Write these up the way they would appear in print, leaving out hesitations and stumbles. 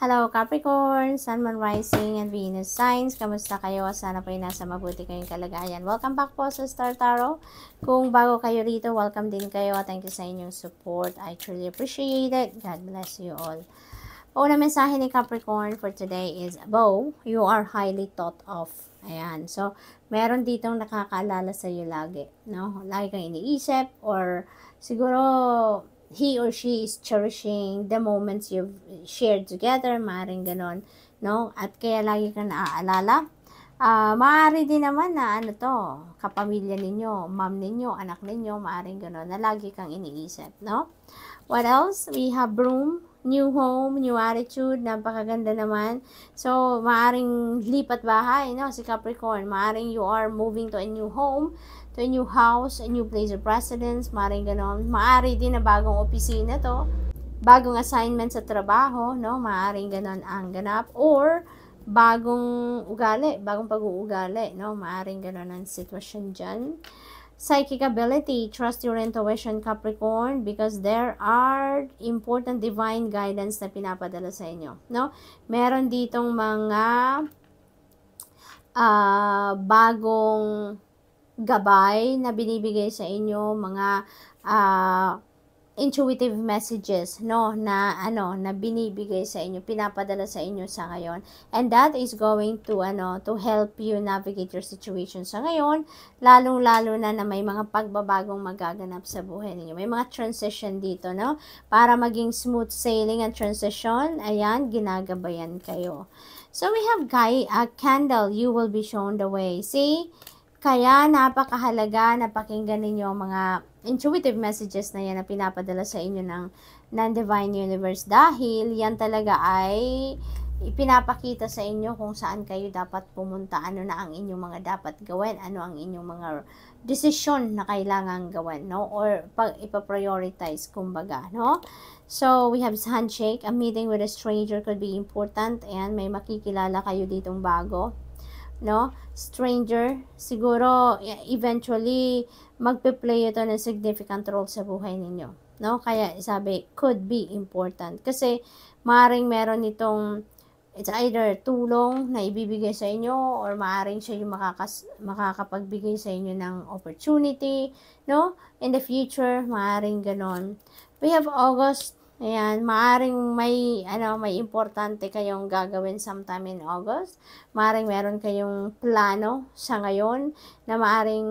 Hello Capricorn, Sun, Moon, Rising, and Venus signs. Kamusta kayo? Sana po ay nasa mabuti kayong kalagayan. Welcome back po sa Star Tarot. Kung bago kayo rito, welcome din kayo. Thank you sa inyong support. I truly appreciate it. God bless you all. Una mensahe ni Capricorn for today is, Bo, you are highly thought of. Ayan. So, meron ditong nakakaalala sa iyo lagi. No? Lagi kang iniisip or siguro he or she is cherishing the moments you've shared together, maaaring ganon, no? At kaya lagi kang naaalala. Maaari din naman na kapamilya ninyo, mom ninyo, anak ninyo, maaaring ganon, na lagi kang iniisip, no? What else? We have Broom, new home, new attitude, napakaganda naman. So, maaring lipat bahay, no? Si Capricorn, maaring you are moving to a new home, to a new house, a new place of residence, maaaring ganon. Maaari din na bagong opisina to, bagong assignment sa trabaho, no? Maaaring ganon ang ganap. Or, bagong ugali, bagong pag-uugali, no? Maaaring ganon ang sitwasyon dyan. Psychic ability, trust your intuition, Capricorn, because there are important divine guidance na pinapadala sa inyo, no? Meron ditong mga bagong gabay na binibigay sa inyo, mga intuitive messages, no, na binibigay sa inyo, pinapadala sa inyo sa ngayon, and that is going to to help you navigate your situation sa ngayon, lalong-lalo na may mga pagbabagong magaganap sa buhay ninyo. May mga transition dito, no, para maging smooth sailing ang transition. Ayan, ginagabayan kayo. So we have candle, you will be shown the way. See, kaya napakahalaga na pakinggan ninyo mga intuitive messages na yan na pinapadala sa inyo ng Divine Universe, dahil yan talaga ay ipinapakita sa inyo kung saan kayo dapat pumunta, ano na ang inyong mga dapat gawin, ano ang inyong mga desisyon na kailangan gawin, no, or ipa-prioritize, kumbaga, no. So, we have handshake, a meeting with a stranger could be important, and may makikilala kayo ditong bago, no, stranger, siguro eventually magpe-play ito ng significant role sa buhay ninyo, no? Kaya sabi, could be important, kasi maaring meron itong, it's either tulong na ibibigay sa inyo, or maaring siya yung makakapagbigay sa inyo ng opportunity, no, in the future, maaring ganon. We have August. Ayan, maaring may importante kayong gagawin sometime in August. Maaring meron kayong plano sa ngayon na maaring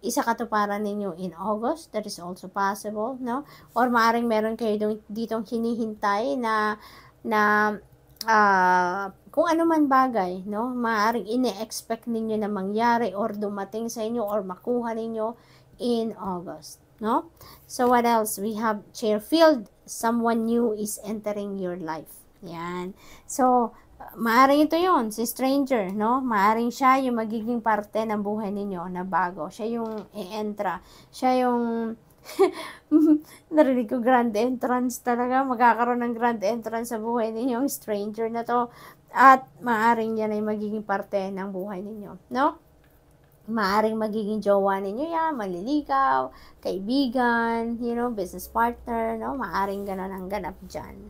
isakatuparan ninyo in August. That is also possible, no? Or maaring meron kayo ditong hinihintay na kung ano man bagay, no? Maaring ine-expect ninyo na mangyari or dumating sa inyo or makuha ninyo in August, no? So what else? We have Chairfield, someone new is entering your life. Yan. So, maaring ito yon, si stranger, no? Maaring siya yung magiging parte ng buhay ninyo na bago. Siya yung i-entra. Siya yung narinig ko grand entrance talaga. Magkakaroon ng grand entrance sa buhay ninyo, yung stranger na to. At maaring yan ay magiging parte ng buhay ninyo, no? Maaring magiging jowa ninyo yan, maliligaw, kaibigan, business partner, no? Maaring ganon ang ganap dyan.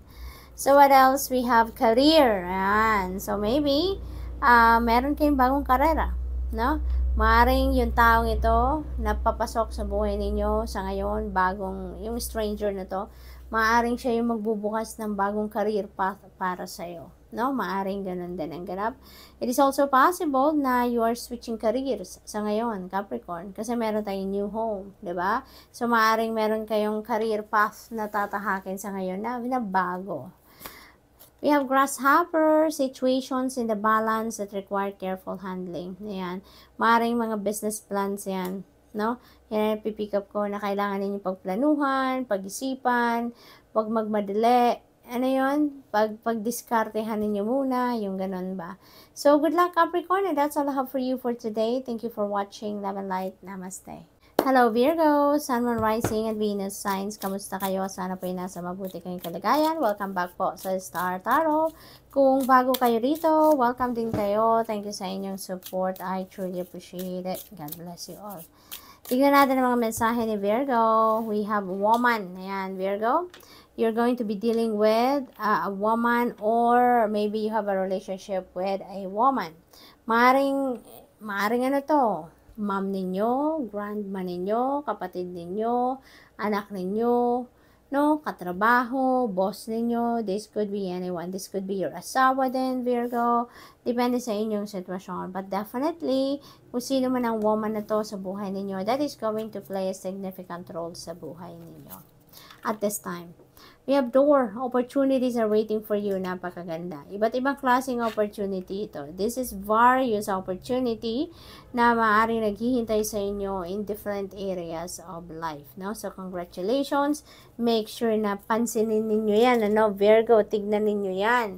So, what else? We have career. Ayan. So, maybe, meron kayong bagong karera, no? Maaring yung taong ito, napapasok sa buhay ninyo sa ngayon, yung stranger na to, maaring siya yung magbubukas ng bagong career path para sa'yo, no? Maaring ganun din ang ganap. It is also possible na you are switching careers sa ngayon, Capricorn, kasi meron tayong new home, di ba? So, maaring meron kayong career path na tatahakin sa ngayon na bago. We have grasshopper, situations in the balance that require careful handling. Ayan. Maaring mga business plans yan, no? Yan, pipick up ko na kailangan ninyo pagplanuhan, pag-isipan, wag magmadali. Ano yun? Pag-diskartehan ninyo muna, yung ganun ba? So, good luck, Capricorn, and that's all I have for you for today. Thank you for watching. Love and light. Namaste. Hello, Virgo, Sun, Moon, Rising, and Venus signs. Kamusta kayo? Sana po ay nasa mabuti kayong kalagayan. Welcome back po sa Star Tarot. Kung bago kayo rito, welcome din kayo. Thank you sa inyong support. I truly appreciate it. God bless you all. Tignan natin ang mga mensahe ni Virgo. We have woman. Ayan, Virgo. you're going to be dealing with a woman, or maybe you have a relationship with a woman. Maaring ano to, mom ninyo, grandma ninyo, kapatid ninyo, anak ninyo, no, katrabaho, boss ninyo. This could be anyone. This could be your asawa din, Virgo. Depende sa inyong sitwasyon. But definitely, kung sino man ang woman na to sa buhay ninyo, that is going to play a significant role sa buhay ninyo at this time. We have door. Opportunities are waiting for you. Napakaganda. Iba't ibang klaseng opportunity ito. This is various opportunity na maaaring naghihintay sa inyo in different areas of life. No? So, congratulations. Make sure na pansinin ninyo yan. Ano? Virgo, tignan ninyo yan.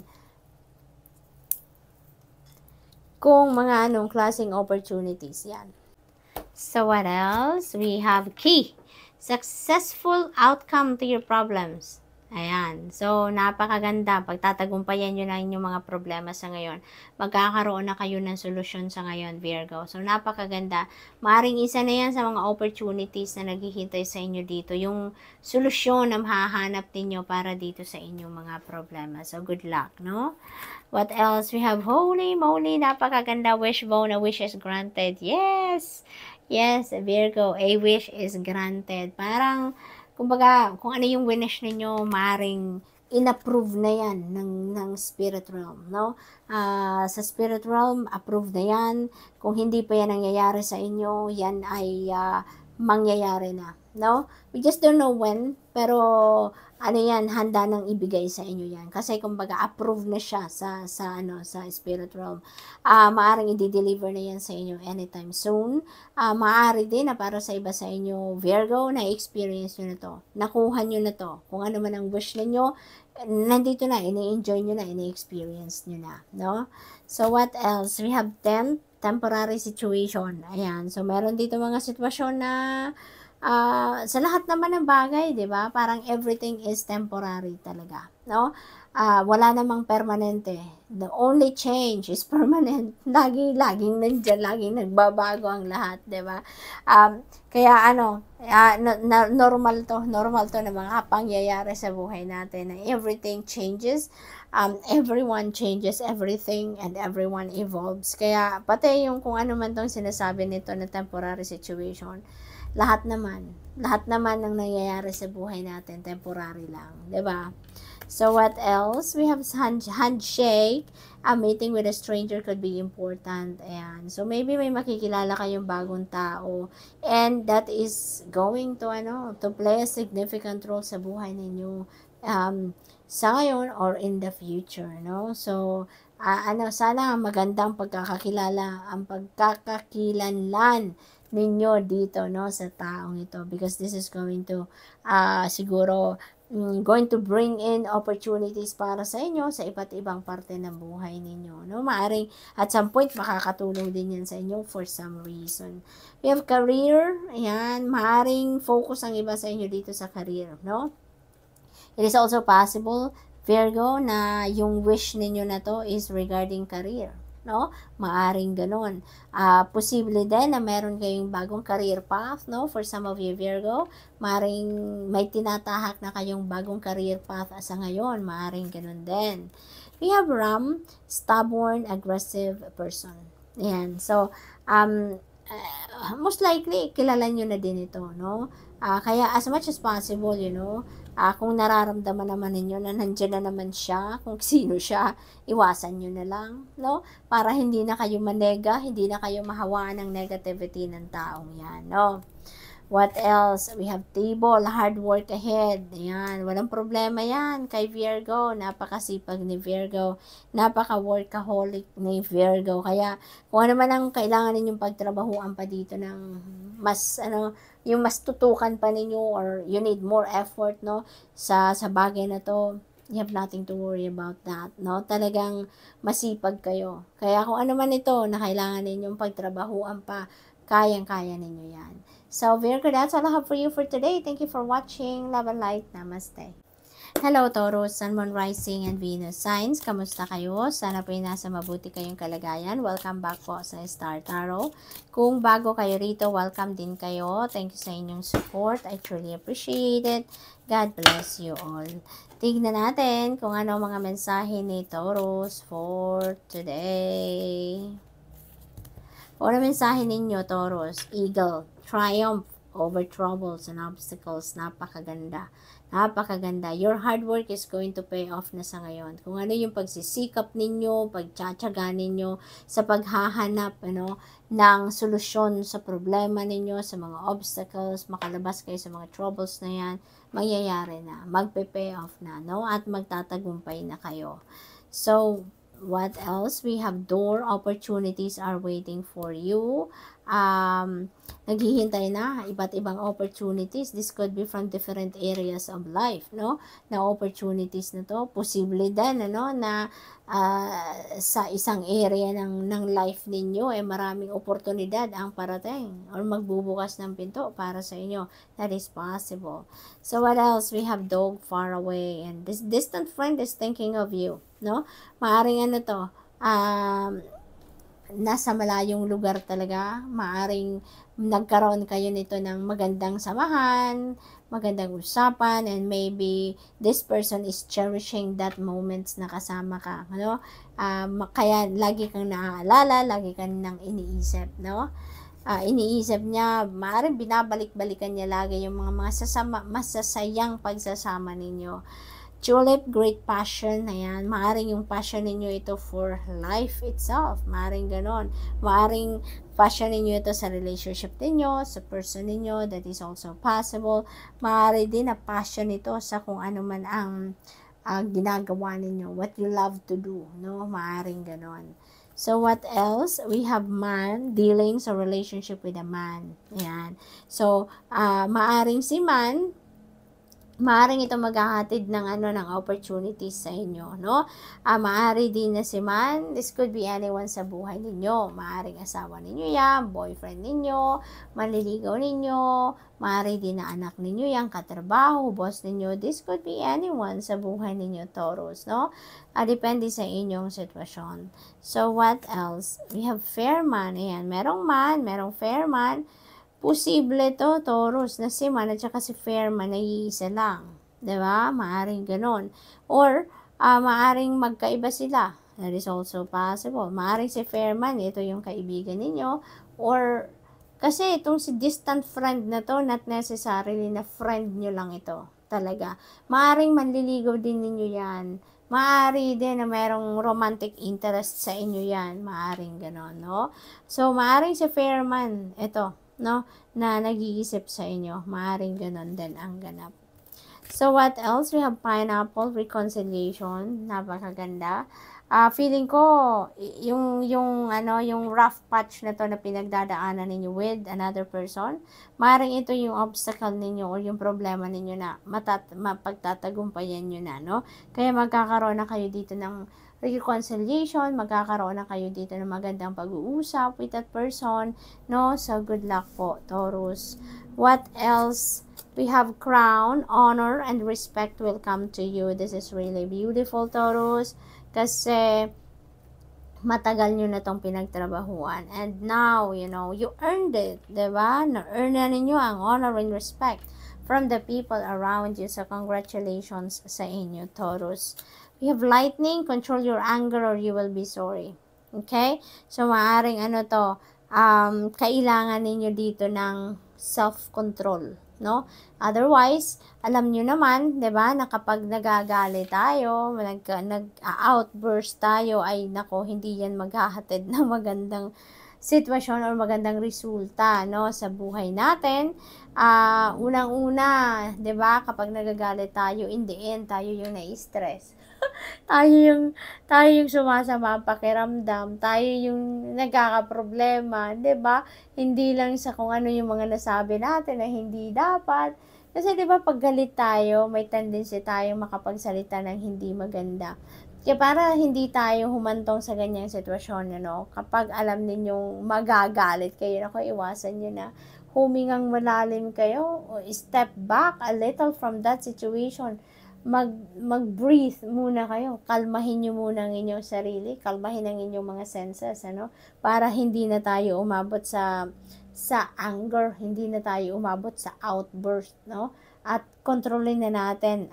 Kung mga anong klaseng opportunities yan. So, what else? We have key. Successful outcome to your problems. Ayan. So, napakaganda. Pagtatagumpayan nyo na inyong mga problema sa ngayon. Magkakaroon na kayo ng solusyon sa ngayon, Virgo. So, napakaganda. Maaring isa na yan sa mga opportunities na naghihintay sa inyo dito. Yung solusyon na mahahanap ninyo para dito sa inyong mga problema. So, good luck, no? What else? We have holy moly. Napakaganda. Wishbone. A wish is granted. Yes! Yes, Virgo. A wish is granted. Parang, kumbaga, kung ano yung wish ninyo, maring in-approve na yan ng spirit realm, no? Sa spirit realm, approve na yan. Kung hindi pa yan nangyayari sa inyo, yan ay mangyayari na, no? We just don't know when, pero ano yan, handa nang ibigay sa inyo yan. Kasi kumbaga, approve na siya sa spirit realm. Maaring i-deliver na yan sa inyo anytime soon. Maaari din na para sa iba sa inyo, Virgo, na-experience nyo na to. Nakuha nyo na to. Kung ano man ang wish ninyo, nandito na, ini-enjoy nyo na, ini-experience nyo na, no? So, what else? We have 10, temporary situation. Ayan. So, meron dito mga sitwasyon na sa lahat naman ng bagay, di ba? Parang everything is temporary talaga, no? Wala namang permanente. The only change is permanent. Laging nandyan, laging nagbabago ang lahat, di ba? Kaya normal to na mga pangyayari sa buhay natin, na everything changes, everyone changes everything, and everyone evolves. Kaya pati yung kung ano man tong sinasabi nito na temporary situation, lahat naman ng nangyayari sa buhay natin, temporary lang, 'di ba? So, what else? We have handshake. A meeting with a stranger could be important. Ayan. So, maybe may makikilala kayong bagong tao, and that is going to, play a significant role sa buhay ninyo, sa ngayon or in the future, no? So, sana magandang ang pagkakakilanlan ninyo dito, no, sa taong ito, because this is going to siguro going to bring in opportunities para sa inyo sa iba't ibang parte ng buhay ninyo, no? Maaring at some point makakatulong din yan sa inyo for some reason. We have career. Ayan, maaring focus ang iba sa inyo dito sa career, no? It is also possible, Virgo, na yung wish ninyo na to is regarding career, no? Maaring ganun. Posible din na meron kayong bagong career path, no? For some of you, Virgo, maaring may tinatahak na kayong bagong career path sa ngayon. Maaring ganun din. We have Ram, stubborn, aggressive person. Ayan. So, most likely, kilala nyo na din ito, no? Kaya as much as possible, kung nararamdaman naman ninyo na nandiyan na naman siya, kung sino siya, iwasan nyo na lang, no? Para hindi na kayo manega, hindi na kayo mahawaan ng negativity ng taong yan, no? What else? We have table, hard work ahead. Ayan, walang problema yan kay Virgo. Napakasipag ni Virgo. Napaka-workaholic ni Virgo. Kaya, kung ano man ang kailangan ninyong pagtrabahuan pa dito ng mas, yung mas tutukan pa ninyo, or you need more effort, no, sa bagay na to, you have nothing to worry about that, no? Talagang masipag kayo. Kaya kung ano man ito na kailangan ninyong pagtrabahuan pa, kayang-kaya ninyo yan. So, Virgo, that's all I have for you for today. Thank you for watching. Love and light. Namaste. Hello, Taurus, Sun, Moon, Rising, and Venus signs. Kamusta kayo? Sana po nasa mabuti kayong kalagayan. Welcome back po sa Star Tarot. Kung bago kayo rito, welcome din kayo. Thank you sa inyong support. I truly appreciate it. God bless you all. Tignan natin kung ano mga mensahe ni Taurus for today. Ano mensahe ninyo, Taurus? Eagle, triumph over troubles and obstacles. Napakaganda. Napakaganda. Your hard work is going to pay off na sa ngayon. Kung ano yung pagsisikap ninyo, pagtsatsaga ninyo sa paghahanap ng solusyon sa problema ninyo, sa mga obstacles, makalabas kayo sa mga troubles na yan, mangyayari na. Magpe-pay off na, no? At magtatagumpay na kayo. So, what else? We have door opportunities are waiting for you. Naghihintay na iba't ibang opportunities. This could be from different areas of life, no? Na opportunities na to, posible din, na sa isang area ng life ninyo, maraming oportunidad ang parating or magbubukas ng pinto para sa inyo. That is possible. So what else? We have dog far away, and this distant friend is thinking of you, no? Maaring nasa malayong lugar talaga, maaring nagkaroon kayo nito ng magandang samahan, magandang usapan, and maybe this person is cherishing that moments na kasama ka, kaya lagi kang naaalala, lagi kang nang iniisip, iniisip niya, maaaring binabalik-balikan niya lagi yung mga masasayang pagsasama ninyo. Tulip, great passion, ayan, maaring yung passion ninyo ito for life itself, maaring ganon, maaring passion ninyo ito sa relationship ninyo, sa person ninyo, that is also possible, maaari din na passion ito sa kung ano man ang ginagawa ninyo, what you love to do, no, maaring ganon. So, what else? We have man, dealings or relationship with a man, ayan, so, maaring si man, maaring ito maghahatid ng ng opportunities sa inyo, no? Maari din na si man, this could be anyone sa buhay ninyo. Maaring asawa ninyo yan, boyfriend ninyo, manliligaw ninyo, maari din na anak ninyo yan, katrabaho, boss ninyo. This could be anyone sa buhay ninyo, Taurus, no? Depende sa inyong sitwasyon. So, what else? We have fair man. Ayan, merong fair man. Posible to, Taurus, na si man at saka si fair man ay iisa lang. Diba? Maaring ganon. Or, maaring magkaiba sila. That is also possible. Maaring si fair man, ito yung kaibigan ninyo. Or, kasi itong si distant friend na to, not necessarily na friend nyo lang ito. Talaga. Maaring manliligaw din ninyo yan. Maari din na merong romantic interest sa inyo yan. Maaring ganon, no? So, maaring si fair man, ito, no, na nag-iisip sa inyo. Maaring ganon din ang ganap. So, what else? We have pineapple, reconciliation. Napakaganda. Feeling ko, yung rough patch na to na pinagdadaanan ninyo with another person, maaaring ito yung obstacle ninyo or yung problema ninyo na mapagtatagumpayan nyo na, no? Kaya magkakaroon na kayo dito ng reconciliation, magkakaroon na kayo dito ng magandang pag-uusap with that person, no? So, good luck po, Taurus. What else? We have crown, honor, and respect will come to you. This is really beautiful, Taurus. Kasi matagal nyo na tong pinagtrabahuan. And now, you earned it. Diba? Na-earn na ninyo ang honor and respect from the people around you. So, congratulations sa inyo, Taurus. We have lightning, control your anger or you will be sorry. Okay? So, maaring kailangan ninyo dito ng self-control, no? Otherwise, alam nyo naman, 'di ba, na kapag nagagalit tayo, nag-outburst tayo, ay nako, hindi yan maghahatid ng magandang sitwasyon or magandang resulta, no, sa buhay natin. Unang-una, 'di ba, kapag nagagalit tayo, in the end, tayo yung na-stress. tayo yung sumasama ang pakiramdam, tayo yung nagkakaproblema, 'di ba? Hindi lang sa kung ano yung mga nasabi natin na hindi dapat. Kasi 'di ba, pag galit tayo, may tendency tayong makapagsalita ng hindi maganda. Kaya para hindi tayo humantong sa ganyang sitwasyon, kapag alam ninyong magagalit kayo, iwasan nyo na. Humingang malalim kayo, step back a little from that situation. Mag-breathe muna kayo. Kalmahin nyo muna ang inyong sarili. Kalmahin ang inyong mga senses, para hindi na tayo umabot sa anger, hindi na tayo umabot sa outburst, no? at kontrolin na natin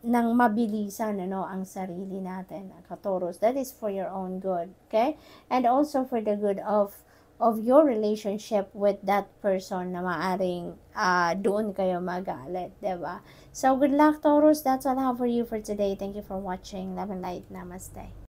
ng mabilisan ang sarili natin, Taurus. That is for your own good, okay? And also for the good of your relationship with that person na maaring doon kayo magalit, diba? So, good luck, Taurus. That's all I have for you for today. Thank you for watching. Love and light. Namaste.